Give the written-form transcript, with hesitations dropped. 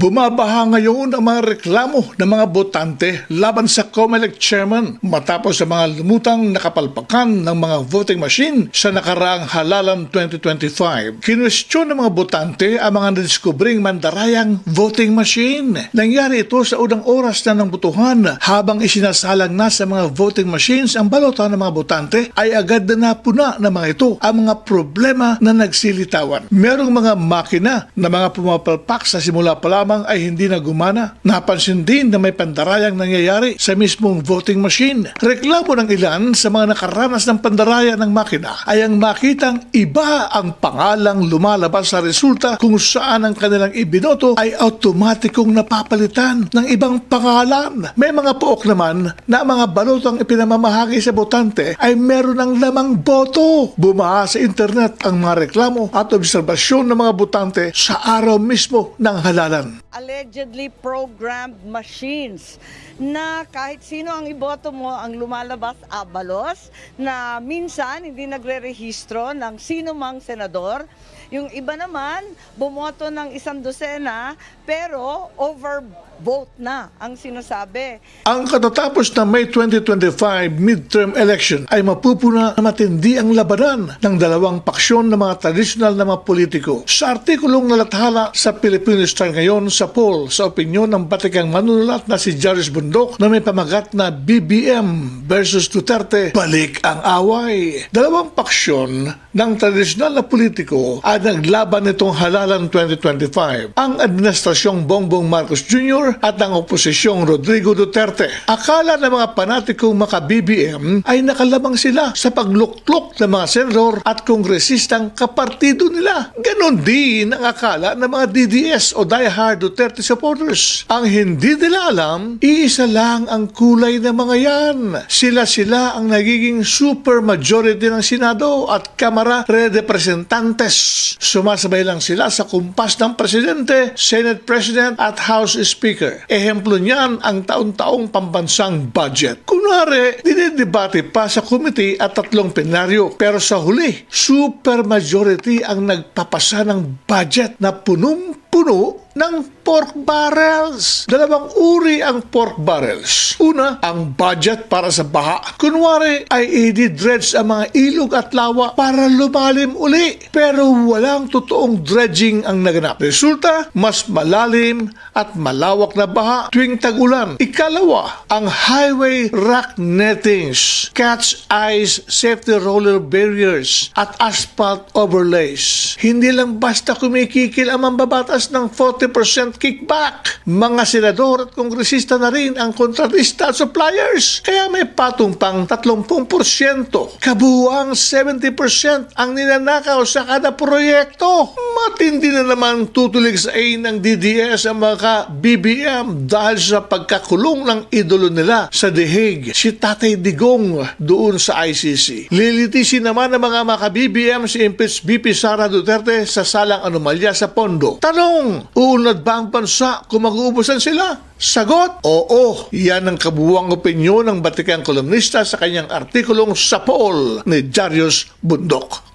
Bumabaha ngayon ang mga reklamo ng mga botante laban sa COMELEC chairman matapos sa mga lumutang nakapalpakan ng mga voting machine sa nakaraang halalan 2025. Kinwestiyon ng mga botante ang mga nadiskubring mandarayang voting machine. Nangyari ito sa unang oras na ng butuhan habang isinasalang na sa mga voting machines ang balota ng mga botante ay agad na napuna ng mga ito ang mga problema na nagsilitawan. Merong mga makina na mga pumapalpak sa simula pa lamang ay hindi na gumana. Napansin din na may pandarayang nangyayari sa mismong voting machine. Reklamo ng ilan sa mga nakaranas ng pandaraya ng makina ay ang makitang iba ang pangalang lumalabas sa resulta kung saan ang kanilang ibinoto ay automatikong napapalitan ng ibang pangalan. May mga pook naman na mga balotang ipinamamahagi sa botante ay meron ng lamang boto. Bumaha sa internet ang mga reklamo at obserbasyon ng mga botante sa araw mismo ng halalan. Allegedly programmed machines na kahit sino ang iboto mo ang lumalabas abalos, na minsan hindi nagre-rehistro ng sino mang senador. Yung iba naman bumoto ng 100 pero overvote na ang sinasabi. Ang katatapos na May 2025 midterm election ay mapupuna na matindi ang labanan ng dalawang paksyon ng mga tradisyonal na mga politiko. Sa artikulong nalathala sa Filipino Star ngayon sa poll sa opinyon ng batikang manunulat na si Jarius Bundok na may pamagat na BBM versus Duterte, balik ang away. Dalawang paksyon ng tradisyonal na politiko ay naglaban nitong halalan 2025. Ang administrasyong Bongbong Marcos Jr. at ang oposisyong Rodrigo Duterte. Akala ng mga panatikong maka-BBM ay nakalamang sila sa pagluklok ng mga senador at kongresistang kapartido nila. Ganon din ang akala ng mga DDS o diehard Duterte supporters. Ang hindi nila alam, iisa lang ang kulay ng mga yan. Sila ang nagiging super majority ng Senado at Kamara de Representantes. Sumasabay lang sila sa kumpas ng Presidente, Senate President at House Speaker. Ehemplo niyan ang taon-taong pambansang budget. Kunwari, dinidebate pa sa committee at 3 plenaryo. Pero sa huli, super majority ang nagpapasa ng budget na punong-puno ng pork barrels. Dalawang uri ang pork barrels. Una, ang budget para sa baha. Kunwari ay i-dredge ang mga ilog at lawa para lumalim uli. Pero walang totoong dredging ang naganap. Resulta, mas malalim at malawak na baha tuwing tag-ulan. Ikalawa, ang highway rock nettings, catch eyes, safety roller barriers at asphalt overlays. Hindi lang basta kumikikil ang mambabatas ng 40% kickback. Mga senador at kongresista na rin ang kontratista at suppliers. Kaya may patong pang 30%. Kabuuang 70% ang ninanakaw sa kada proyekto. Matindi na naman tutulig sa ng DDS ang mga BBM dahil sa pagkakulong ng idolo nila sa The Hague, si Tatay Digong doon sa ICC. Lilitisin naman ng mga maka-BBM si impeached VP Sara Duterte sa salang anomalya sa Pondo. Tanong, uunlad ba ang bansa kung mag-uubusan sila? Sagot, oo. Yan ang kabuuang opinyon ng batikang kolumnista sa kanyang artikulong sa poll ni Jarius Bundok.